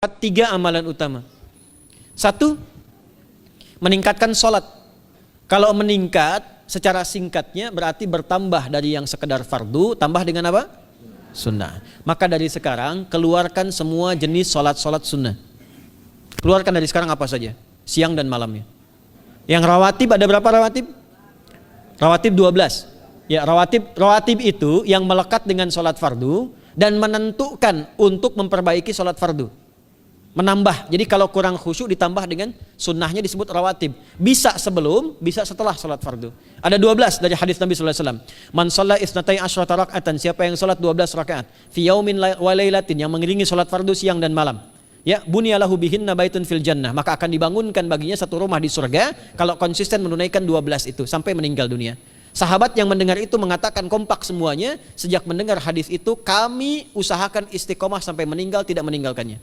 terdapat 3 amalan utama. 1, meningkatkan sholat. Kalau meningkat secara singkatnya berarti bertambah dari yang sekedar fardu, tambah dengan apa? Sunnah. Maka dari sekarang keluarkan semua jenis sholat-sholat sunnah. Keluarkan dari sekarang apa saja, siang dan malamnya. Yang rawatib ada berapa rawatib? Rawatib 12. Ya, rawatib itu yang melekat dengan sholat fardu dan menentukan untuk memperbaiki sholat fardu. Menambah. Jadi kalau kurang khusyuk ditambah dengan sunnahnya disebut rawatib. Bisa sebelum, bisa setelah sholat fardu. Ada 12 dari hadis Nabi sallallahu alaihi wasallam. Man shalla isnatai asyrata raka'atan, siapa yang sholat 12 rakaat fi yaumin wa lailatin, yang mengiringi sholat fardu siang dan malam. Ya, bunyalahu bihinna baitun fil jannah, maka akan dibangunkan baginya satu rumah di surga kalau konsisten menunaikan 12 itu sampai meninggal dunia. Sahabat yang mendengar itu mengatakan kompak semuanya, sejak mendengar hadis itu kami usahakan istiqomah sampai meninggal tidak meninggalkannya.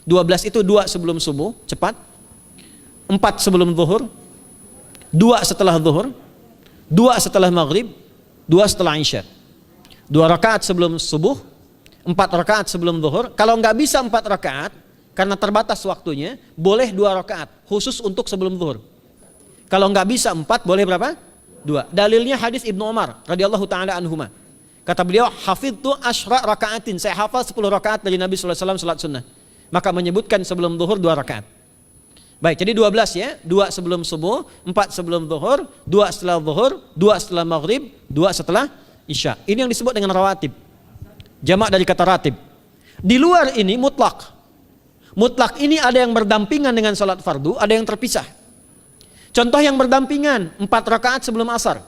12 itu 2 sebelum subuh, cepat. 4 sebelum zuhur, 2 setelah zuhur, 2 setelah maghrib, 2 setelah isya. 2 rakaat sebelum subuh, 4 rakaat sebelum zuhur. Kalau nggak bisa 4 rakaat karena terbatas waktunya, boleh 2 rakaat khusus untuk sebelum zuhur. Kalau nggak bisa 4, boleh berapa? 2. Dalilnya hadis Ibnu Umar radhiyallahu taala anhuma. Kata beliau, hafidtu asyra rakaatin, saya hafal 10 rakaat dari Nabi sallallahu alaihi wasallam salat sunnah. Maka menyebutkan sebelum zuhur 2 rakaat. Baik, jadi 12 ya. 2 sebelum subuh, 4 sebelum zuhur, 2 setelah zuhur, 2 setelah maghrib, 2 setelah isya. Ini yang disebut dengan rawatib. Jamak dari kata ratib. Di luar ini mutlak. Mutlak ini ada yang berdampingan dengan salat fardu, ada yang terpisah. Contoh yang berdampingan, 4 rakaat sebelum asar.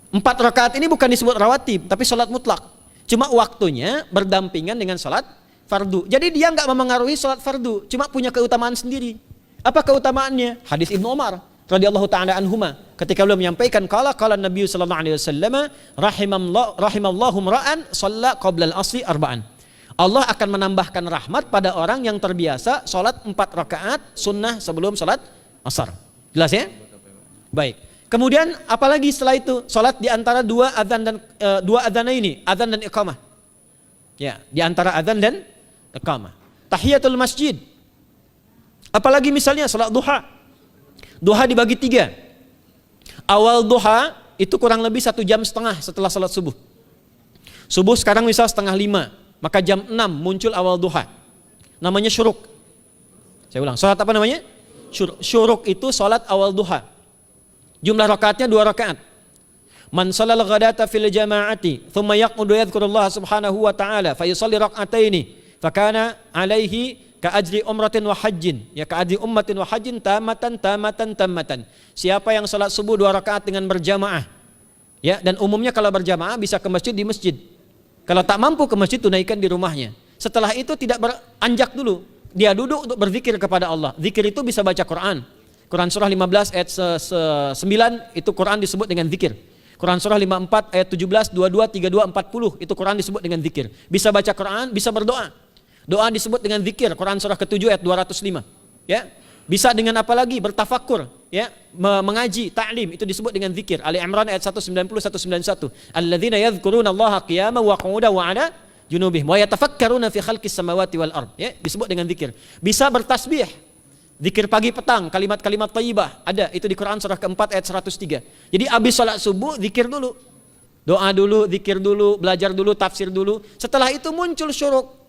4 rakaat ini bukan disebut rawatib, tapi salat mutlak. Cuma waktunya berdampingan dengan salat fardu. Jadi dia nggak memengaruhi salat fardu, cuma punya keutamaan sendiri. Apa keutamaannya? Hadis Ibnu Umar radhiyallahu taala anhuma, ketika beliau menyampaikan qala Nabi sallallahu alaihi wasallam rahimallahu ra'an shalla qabla al-asri arba'an. Allah akan menambahkan rahmat pada orang yang terbiasa salat 4 rakaat sunnah sebelum salat asar. Jelas ya? Baik. Kemudian apalagi setelah itu? Salat di antara 2 adzan dan 2 adzan ini, adzan dan iqamah. Ya, di antara adzan dan iqamah. Tahiyatul masjid. Apalagi misalnya salat duha. Duha dibagi 3. Awal duha itu kurang lebih 1,5 jam setelah salat subuh. Subuh sekarang misal 4:30, maka jam 6 muncul awal duha. Namanya syuruk. Saya ulang, salat apa namanya? Syuruk itu salat awal duha. Jumlah rakaatnya 2 rakaat. Man shalal ghadata fil jama'ati thumma yaqudu yadhkurullaha subhanahu wa ta'ala fa yusalli rak'ataini fa kana alaihi ka ajri umratin wa hajjin, ya ka ajri ummatin wa hajjin tamatan. Siapa yang salat subuh 2 rakaat dengan berjamaah, ya, dan umumnya kalau berjamaah bisa ke masjid di masjid. Kalau tak mampu ke masjid, tunaikan di rumahnya. Setelah itu tidak beranjak dulu, dia duduk untuk berzikir kepada Allah. Zikir itu bisa baca Quran. Quran surah 15 ayat 9 itu Quran disebut dengan zikir. Quran surah 54 ayat 17, 22, 32, 40 itu Quran disebut dengan zikir. Bisa baca Quran, bisa berdoa. Doa disebut dengan zikir. Quran surah ke-7 ayat 205. Ya. Bisa dengan apa lagi? Bertafakur, ya, mengaji, ta'lim, itu disebut dengan zikir. Ali Imran ayat 190 191. Alladzina yadhkurunallaha qiyaman wa qu'udan wa 'ala junubihim wa yatafakkaruna fi khalqis samawati wal ard. Ya, disebut dengan zikir. Bisa bertasbih. Zikir pagi petang, kalimat-kalimat thayyibah ada itu di Quran surah ke-4 ayat 103. Jadi habis salat subuh zikir dulu. Doa dulu, zikir dulu, belajar dulu, tafsir dulu. Setelah itu muncul syuruk.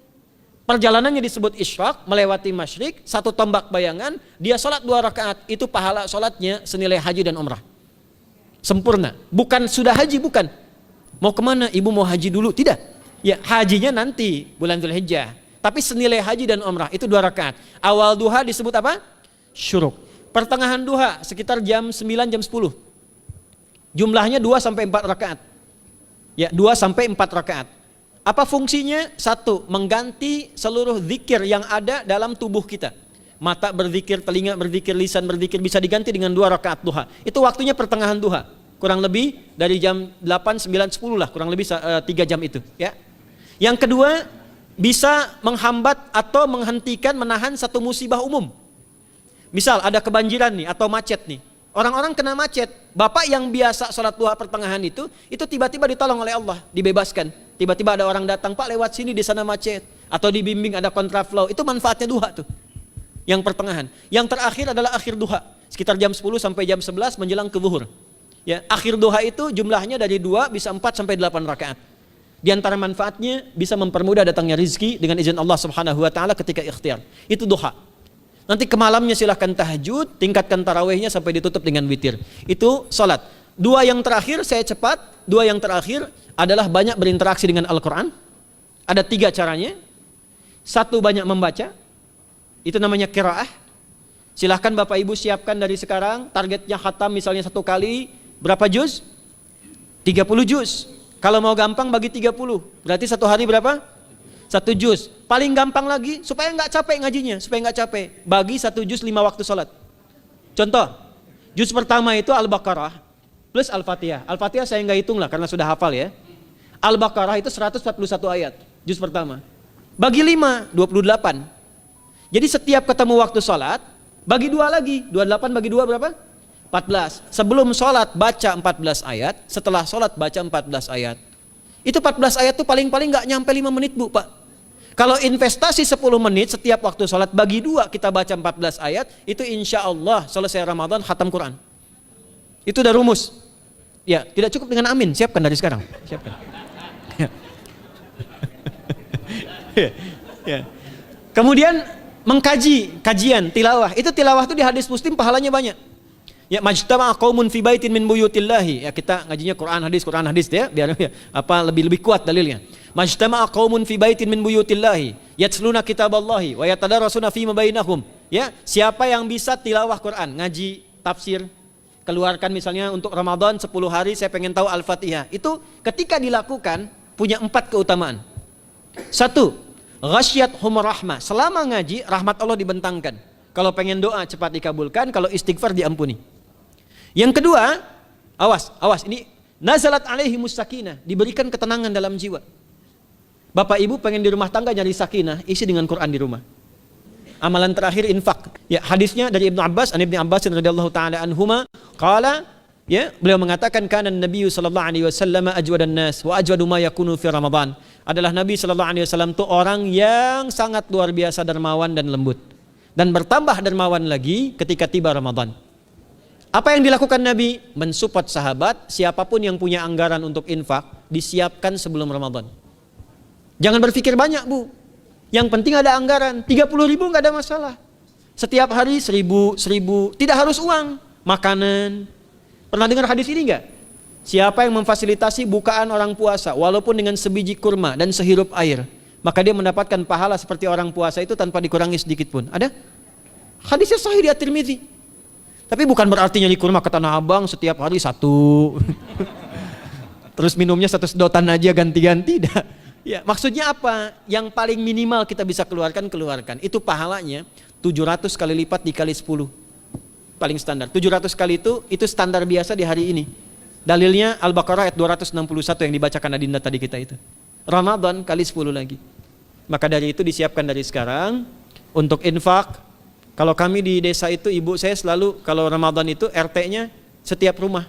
Perjalanannya disebut isyraq, melewati masyrik, 1 tombak bayangan, dia salat 2 rakaat, itu pahala salatnya senilai haji dan umrah. Sempurna. Bukan sudah haji, bukan. Mau kemana? Ibu mau haji dulu? Tidak. Ya, hajinya nanti bulan Dzulhijjah. Tapi senilai haji dan umrah itu 2 rakaat. Awal duha disebut apa? Syuruk. Pertengahan duha sekitar jam 9 jam 10. Jumlahnya 2 sampai 4 rakaat. Ya, 2 sampai 4 rakaat. Apa fungsinya? 1, mengganti seluruh zikir yang ada dalam tubuh kita. Mata berzikir, telinga berzikir, lisan berzikir, bisa diganti dengan 2 rakaat duha. Itu waktunya pertengahan duha. Kurang lebih dari jam 8, 9, 10 lah, kurang lebih 3 jam itu, ya. Yang kedua, bisa menghambat atau menghentikan, menahan satu musibah umum. Misal ada kebanjiran nih atau macet nih. Orang-orang kena macet. Bapak yang biasa sholat duha pertengahan itu tiba-tiba ditolong oleh Allah, dibebaskan. Tiba-tiba ada orang datang, Pak lewat sini di sana macet. atau dibimbing ada kontraflow, itu manfaatnya duha tuh. Yang pertengahan. Yang terakhir adalah akhir duha, sekitar jam 10 sampai jam 11 menjelang ke zuhur. Ya, akhir duha itu jumlahnya dari 2 bisa 4 sampai 8 rakaat. Di antara manfaatnya bisa mempermudah datangnya rizki dengan izin Allah Subhanahu wa taala ketika ikhtiar. Itu duha. Nanti ke malamnya silahkan tahajud, tingkatkan tarawihnya sampai ditutup dengan witir. Itu salat. 2 yang terakhir saya cepat, 2 yang terakhir adalah banyak berinteraksi dengan Al-Qur'an. Ada 3 caranya. 1, banyak membaca. Itu namanya qiraah. Silahkan Bapak Ibu siapkan dari sekarang, targetnya khatam misalnya 1 kali, berapa juz? 30 juz. Kalau mau gampang bagi 30, berarti 1 hari berapa? 1 juz. Paling gampang lagi, supaya nggak capek ngajinya, supaya nggak capek, bagi 1 juz 5 waktu sholat. Contoh, juz pertama itu Al-Baqarah plus Al-Fatihah. Al-Fatihah saya nggak hitung lah karena sudah hafal ya. Al-Baqarah itu 141 ayat, juz pertama. Bagi 5, 28. Jadi setiap ketemu waktu sholat, bagi 2 lagi, 28 bagi 2 berapa? 14. Sebelum sholat baca 14 ayat, setelah sholat baca 14 ayat. Itu 14 ayat tuh paling-paling gak nyampe 5 menit Bu Pak. Kalau investasi 10 menit setiap waktu sholat bagi 2 kita baca 14 ayat, itu insya Allah selesai Ramadan khatam Quran. Itu udah rumus. Ya, tidak cukup dengan amin, siapkan dari sekarang. Siapkan. Ya. Kemudian mengkaji, kajian, tilawah. Itu tilawah itu di hadis Muslim pahalanya banyak. Ya, majtama'a qaumun fi baitin min buyutillahi. Ya, kita ngajinya Quran hadis ya, biar ya, lebih kuat dalilnya. Majtama'a qaumun fi baitin min buyutillahi yatsluna kitaballahi wa yatadarasuna fima bainahum. Ya, siapa yang bisa tilawah Quran, ngaji, tafsir, keluarkan misalnya untuk Ramadan 10 hari saya pengen tahu Al-Fatihah. Itu ketika dilakukan punya 4 keutamaan. 1, ghasyiyatuhum rahmah. Selama ngaji rahmat Allah dibentangkan. Kalau pengen doa cepat dikabulkan, kalau istighfar diampuni. Yang kedua, awas ini nazalat alaihimus sakinah, diberikan ketenangan dalam jiwa. Bapak Ibu pengen di rumah tangga nyari sakinah, isi dengan Quran di rumah. Amalan terakhir infak. Ya, hadisnya dari Ibnu Abbas, Ibnu Abbas radhiyallahu taala anhuma, qala, ya, beliau mengatakan kana Nabi sallallahu alaihi wasallam ajwadan nas wa ajwadu ma yakunu fi Ramadan. Adalah Nabi sallallahu alaihi wasallam itu orang yang sangat luar biasa dermawan dan lembut. Dan bertambah dermawan lagi ketika tiba Ramadan. Apa yang dilakukan Nabi? Mensupport sahabat, siapapun yang punya anggaran untuk infak, disiapkan sebelum Ramadan. Jangan berpikir banyak Bu. Yang penting ada anggaran, 30.000 nggak ada masalah. Setiap hari 1.000, tidak harus uang, makanan. Pernah dengar hadis ini nggak? Siapa yang memfasilitasi bukaan orang puasa, walaupun dengan sebiji kurma dan sehirup air, maka dia mendapatkan pahala seperti orang puasa itu tanpa dikurangi sedikit pun. Ada? Hadisnya sahih di At-Tirmidzi. Tapi bukan berarti nyari kurma ke Tanah Abang setiap hari 1. Terus minumnya 1 sedotan aja ganti-ganti. Ya, maksudnya apa? Yang paling minimal kita bisa keluarkan. Itu pahalanya 700 kali lipat dikali 10. Paling standar. 700 kali itu standar biasa di hari ini. Dalilnya Al-Baqarah ayat 261 yang dibacakan Adinda tadi kita itu. Ramadan kali 10 lagi. Maka dari itu disiapkan dari sekarang untuk infak. Kalau kami di desa itu, ibu saya selalu kalau Ramadan itu RT-nya setiap rumah.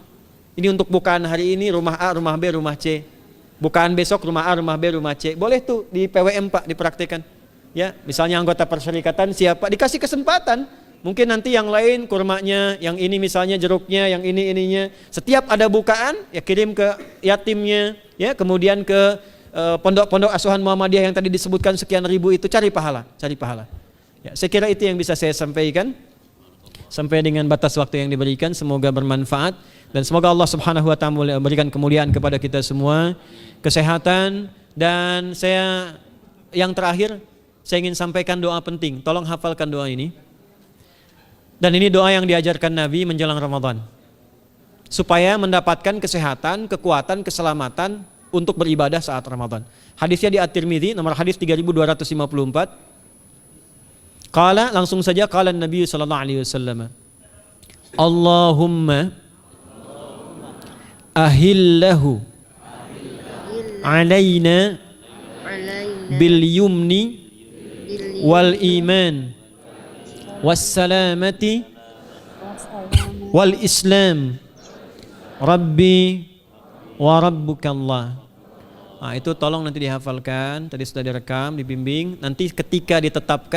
Ini untuk bukaan hari ini rumah A, rumah B, rumah C. Bukaan besok rumah A, rumah B, rumah C. Boleh tuh di PWM Pak dipraktikkan. Ya, misalnya anggota perserikatan siapa dikasih kesempatan. Mungkin nanti yang lain kurmanya, yang ini misalnya jeruknya, yang ini ininya. Setiap ada bukaan ya kirim ke yatimnya, ya kemudian ke pondok-pondok asuhan Muhammadiyah yang tadi disebutkan sekian ribu itu, cari pahala. Ya, saya kira itu yang bisa saya sampaikan sampai dengan batas waktu yang diberikan. Semoga bermanfaat dan semoga Allah Subhanahu wa taala memberikan kemuliaan kepada kita semua, kesehatan, dan yang terakhir saya ingin sampaikan doa penting. Tolong hafalkan doa ini. Dan ini doa yang diajarkan Nabi menjelang Ramadan. Supaya mendapatkan kesehatan, kekuatan, keselamatan untuk beribadah saat Ramadan. Hadisnya di At-Tirmidzi nomor hadis 3254. Qala, langsung saja qala Nabi sallallahu alaihi wasallam. Allahumma ahillahu alaina bil yumni wal iman was salamati wal islam rabbi wa rabbuka Allah Nah, itu tolong nanti dihafalkan. Tadi sudah direkam, dibimbing. Nanti ketika ditetapkan